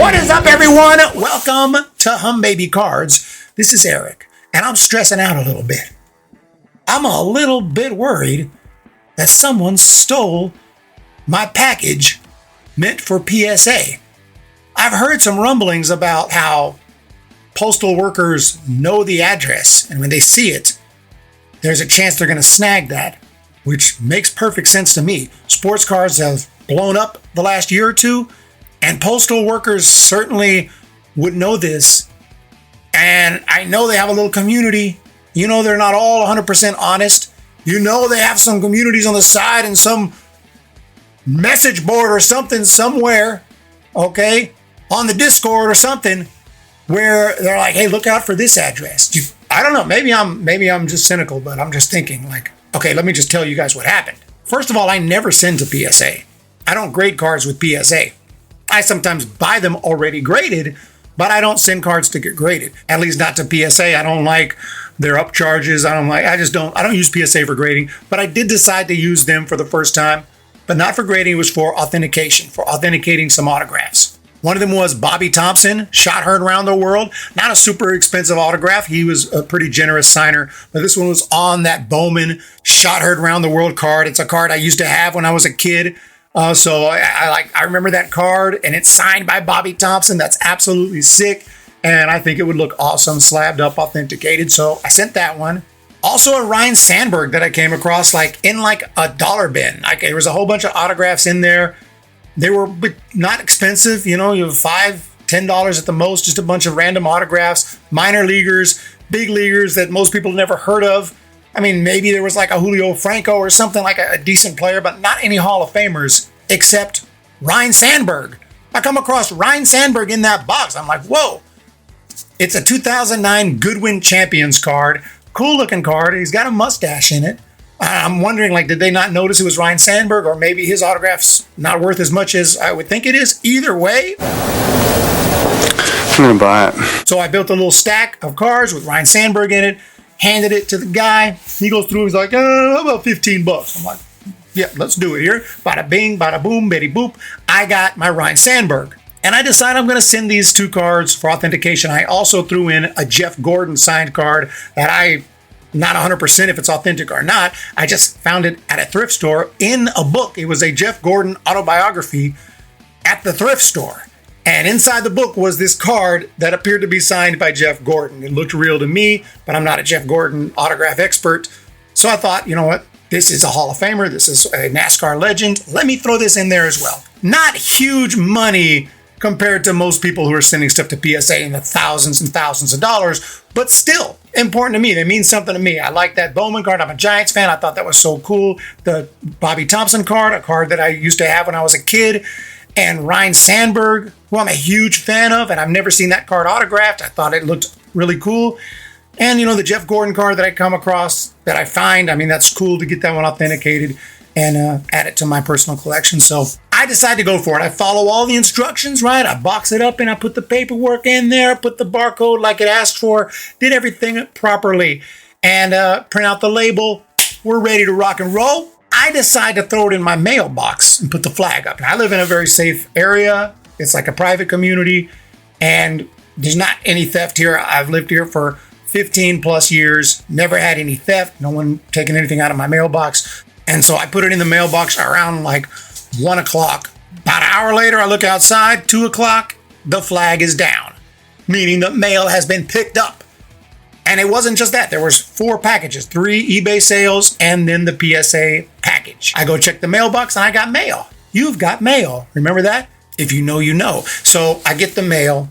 What is up, everyone? Welcome to Hum Baby Cards. This is Eric, and I'm stressing out a little bit. I'm a little bit worried that someone stole my package meant for PSA. I've heard some rumblings about how postal workers know the address, and when they see it, there's a chance they're going to snag that, which makes perfect sense to me. Sports cars have blown up the last year or two, and postal workers certainly would know this. And I know they have a little community. You know, they're not all 100% honest. You know, they have some communities on the side and some message board or something somewhere, okay, on the Discord or something, where they're like, hey, look out for this address. I don't know. Maybe I'm just cynical, but I'm just thinking like, okay, let me just tell you guys what happened. First of all, I never send to PSA. I don't grade cards with PSA. I sometimes buy them already graded, but I don't send cards to get graded. At least not to PSA. I don't like their upcharges. I don't use PSA for grading, but I did decide to use them for the first time, but not for grading. It was for authentication, for authenticating some autographs. One of them was Bobby Thompson, shot heard around the world. Not a super expensive autograph. He was a pretty generous signer, but this one was on that Bowman shot heard around the world card. It's a card I used to have when I was a kid. So I remember that card, and it's signed by Bobby Thompson. That's absolutely sick. And I think it would look awesome, slabbed up, authenticated. So I sent that one. Also a RYNE SANDBERG that I came across in a dollar bin. There was a whole bunch of autographs in there. They were not expensive. You know, you have $5, $10 at the most, just a bunch of random autographs, minor leaguers, big leaguers that most people have never heard of. I mean, maybe there was like a Julio Franco or something, like a decent player, but not any Hall of Famers except RYNE SANDBERG. I come across RYNE SANDBERG in that box. I'm like, whoa. It's a 2009 Goodwin Champions card. Cool looking card. He's got a mustache in it. I'm wondering, did they not notice it was RYNE SANDBERG, or maybe his autograph's not worth as much as I would think it is? Either way, I'm gonna buy it. So I built a little stack of cards with RYNE SANDBERG in it, handed it to the guy. He goes through, he's like, how about $15? I'm like, yeah, let's do it here. Bada bing, bada boom, bitty boop. I got my RYNE SANDBERG. And I decided I'm going to send these two cards for authentication. I also threw in a Jeff Gordon signed card that I'm not 100% if it's authentic or not. I just found it at a thrift store in a book. It was a Jeff Gordon autobiography at the thrift store. And inside the book was this card that appeared to be signed by Jeff Gordon. It looked real to me, but I'm not a Jeff Gordon autograph expert. So I thought, you know what? This is a Hall of Famer. This is a NASCAR legend. Let me throw this in there as well. Not huge money compared to most people who are sending stuff to PSA in the thousands and thousands of dollars, but still important to me. They mean something to me. I like that Bowman card. I'm a Giants fan. I thought that was so cool. The Bobby Thompson card, a card that I used to have when I was a kid, and RYNE SANDBERG, who I'm a huge fan of, and I've never seen that card autographed. I thought it looked really cool. And, the Jeff Gordon card that I come across, that I find, that's cool to get that one authenticated and add it to my personal collection. So I decided to go for it. I follow all the instructions, right? I box it up and I put the paperwork in there, put the barcode like it asked for, did everything properly, and print out the label. We're ready to rock and roll. I decided to throw it in my mailbox and put the flag up. Now, I live in a very safe area. It's like a private community, and there's not any theft here. I've lived here for 15 plus years, never had any theft, no one taking anything out of my mailbox. And so I put it in the mailbox around 1 o'clock. About an hour later, I look outside, 2 o'clock, the flag is down, meaning the mail has been picked up. And it wasn't just that. There was 4 packages, 3 eBay sales, and then the PSA package. I go check the mailbox and I got mail. You've got mail. Remember that? If you know, you know. So I get the mail,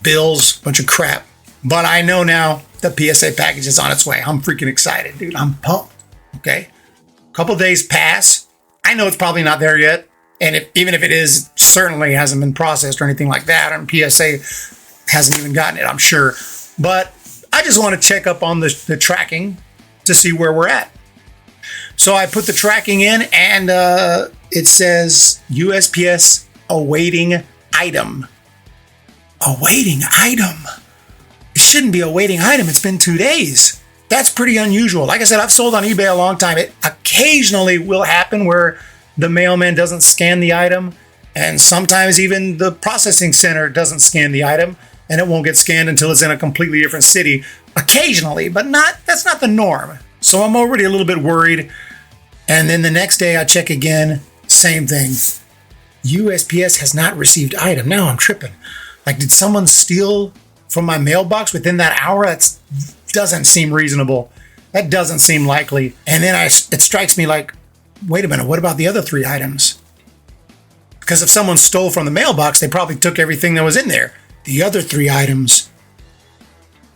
bills, bunch of crap. But I know now the PSA package is on its way. I'm freaking excited, dude. I'm pumped. Okay. A couple days pass. I know it's probably not there yet. And even if it is, certainly hasn't been processed or anything like that. And PSA hasn't even gotten it, I'm sure. But I just want to check up on the tracking to see where we're at. So I put the tracking in, and it says USPS awaiting item. Awaiting item. It shouldn't be a waiting item. It's been 2 days. That's pretty unusual. Like I said, I've sold on eBay a long time. It occasionally will happen where the mailman doesn't scan the item And sometimes even the processing center doesn't scan the item, and it won't get scanned until it's in a completely different city occasionally, but that's not the norm. So I'm already a little bit worried. And then the next day I check again, same thing. USPS has not received item. Now I'm tripping. Like, did someone steal from my mailbox within that hour? That doesn't seem reasonable. That doesn't seem likely. And then it strikes me like, wait a minute, what about the other 3 items? Because if someone stole from the mailbox, they probably took everything that was in there. The other 3 items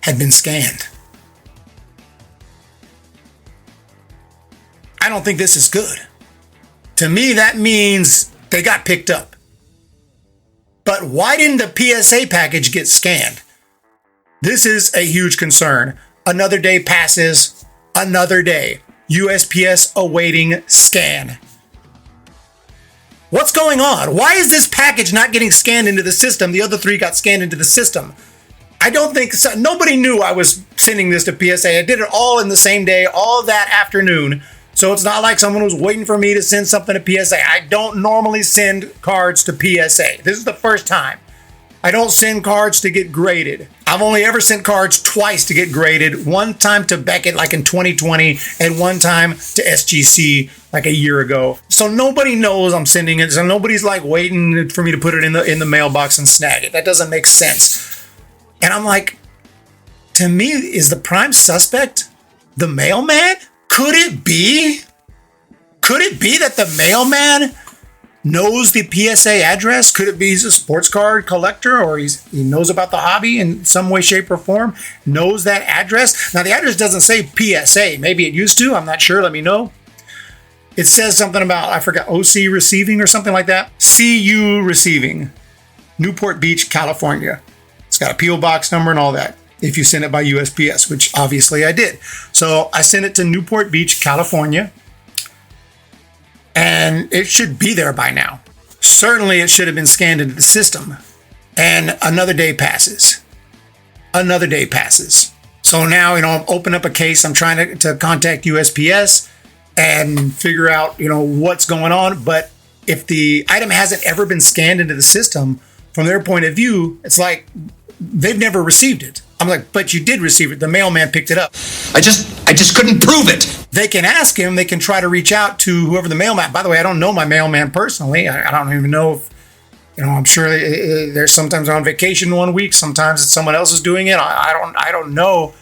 had been scanned. I don't think this is good. To me, that means they got picked up. But why didn't the PSA package get scanned? This is a huge concern. Another day passes, another day. USPS awaiting scan. What's going on? Why is this package not getting scanned into the system? The other 3 got scanned into the system. I don't think so. Nobody knew I was sending this to PSA. I did it all in the same day, all that afternoon. So it's not like someone was waiting for me to send something to PSA. I don't normally send cards to PSA. This is the first time. I don't send cards to get graded. I've only ever sent cards twice to get graded. One time to Beckett, like in 2020, and one time to SGC, like a year ago. So nobody knows I'm sending it. So nobody's like waiting for me to put it in the mailbox and snag it. That doesn't make sense. And I'm like, to me, is the prime suspect the mailman? Could it be that the mailman knows the PSA address? Could it be he's a sports card collector, or he knows about the hobby in some way, shape, or form, knows that address? Now, the address doesn't say PSA. Maybe it used to. I'm not sure. Let me know. It says something about, I forgot, OC Receiving or something like that. CU Receiving, Newport Beach, California. It's got a P.O. box number and all that, if you send it by USPS, which obviously I did. So I sent it to Newport Beach, California, and it should be there by now. Certainly it should have been scanned into the system. And another day passes. Another day passes. So now, I'm open up a case. I'm trying to contact USPS and figure out, what's going on. But if the item hasn't ever been scanned into the system, from their point of view, it's like they've never received it. I'm like, but you did receive it. The mailman picked it up. I just couldn't prove it. They can ask him. They can try to reach out to whoever the mailman. By the way, I don't know my mailman personally. I don't even know if, I'm sure they're sometimes on vacation one week. Sometimes it's someone else is doing it. I don't know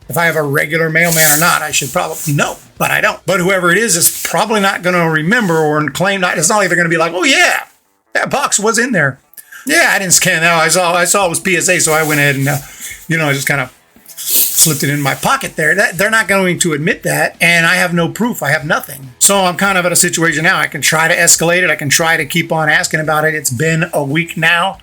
if I have a regular mailman or not. I should probably know, but I don't. But whoever it is probably not going to remember or claim not. It's not like they're going to be like, oh yeah, that box was in there. Yeah, I didn't scan that. I saw it was PSA, so I went ahead and, I just kind of slipped it in my pocket there. They're not going to admit that, and I have no proof. I have nothing. So I'm kind of at a situation now. I can try to escalate it. I can try to keep on asking about it. It's been a week now.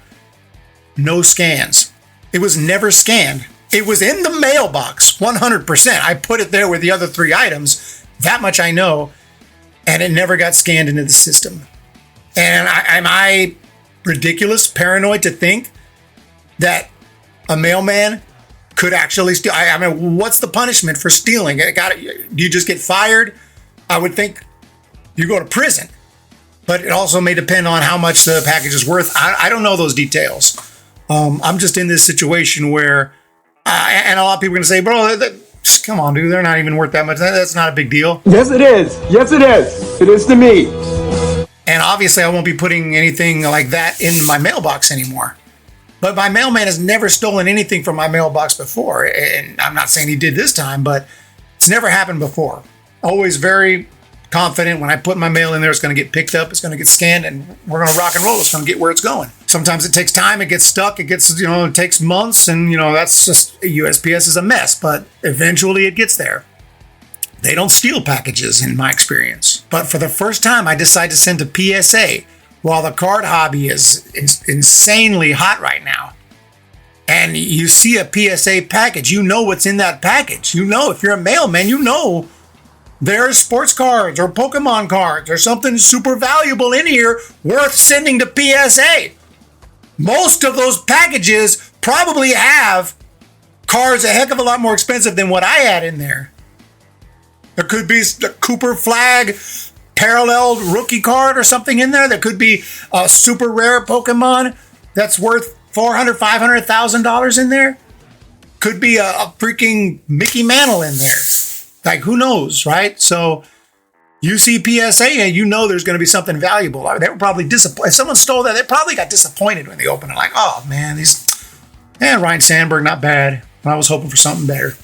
No scans. It was never scanned. It was in the mailbox, 100%. I put it there with the other 3 items. That much I know, and it never got scanned into the system. And am I ridiculous, paranoid to think that a mailman could actually steal? I mean, what's the punishment for stealing? Do you just get fired? I would think you go to prison. But it also may depend on how much the package is worth. I don't know those details. I'm just in this situation where, and a lot of people are going to say, bro, come on, dude, they're not even worth that much. That's not a big deal. Yes, it is. Yes, it is. It is to me. And obviously, I won't be putting anything like that in my mailbox anymore. But my mailman has never stolen anything from my mailbox before. And I'm not saying he did this time, but it's never happened before. Always very confident when I put my mail in there, it's going to get picked up, it's going to get scanned, and we're going to rock and roll. It's going to get where it's going. Sometimes it takes time, it gets stuck, it takes months, and, that's just, USPS is a mess, but eventually it gets there. They don't steal packages, in my experience. But for the first time, I decided to send to PSA while the card hobby is insanely hot right now. And you see a PSA package, you know what's in that package. If you're a mailman, there's sports cards or Pokemon cards or something super valuable in here worth sending to PSA. Most of those packages probably have cards a heck of a lot more expensive than what I had in there. There could be the Cooper flag paralleled rookie card or something in there. There could be a super rare Pokemon that's worth $400,000, $500,000 in there. Could be a freaking Mickey Mantle in there. Like, who knows, right? So you see PSA and you know there's going to be something valuable. They were probably disappointed. If someone stole that, they probably got disappointed when they opened it. Like, oh man, RYNE SANDBERG, not bad. I was hoping for something better.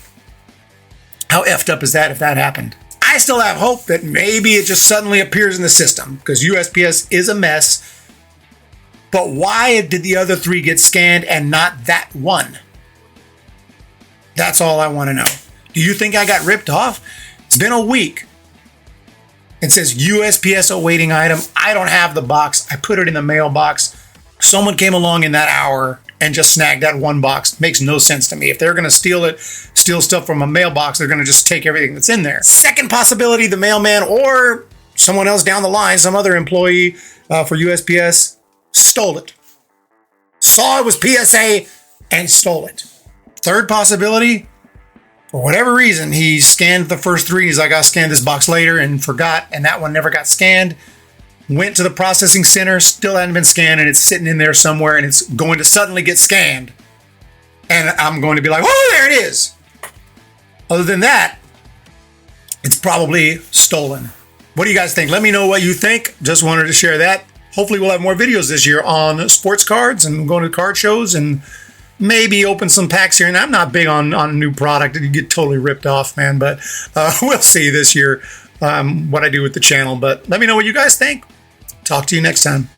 How effed up is that if that happened? I still have hope that maybe it just suddenly appears in the system because USPS is a mess. But why did the other 3 get scanned and not that one? That's all I want to know. Do you think I got ripped off? It's been a week. It says USPS awaiting item. I don't have the box. I put it in the mailbox. Someone came along in that hour and just snagged that one box. Makes no sense to me. If they're going to steal stuff from a mailbox, they're going to just take everything that's in there. Second possibility, the mailman or someone else down the line, some other employee for USPS, stole it. Saw it was PSA and stole it. Third possibility, for whatever reason, he scanned the first 3. He's like, I'll scan this box later and forgot, and that one never got scanned. Went to the processing center, still hadn't been scanned, and it's sitting in there somewhere, and it's going to suddenly get scanned. And I'm going to be like, oh, there it is. Other than that, it's probably stolen. What do you guys think? Let me know what you think. Just wanted to share that. Hopefully we'll have more videos this year on sports cards and going to card shows and maybe open some packs here. And I'm not big on new product. You get totally ripped off, man. But we'll see this year what I do with the channel. But let me know what you guys think. Talk to you next time.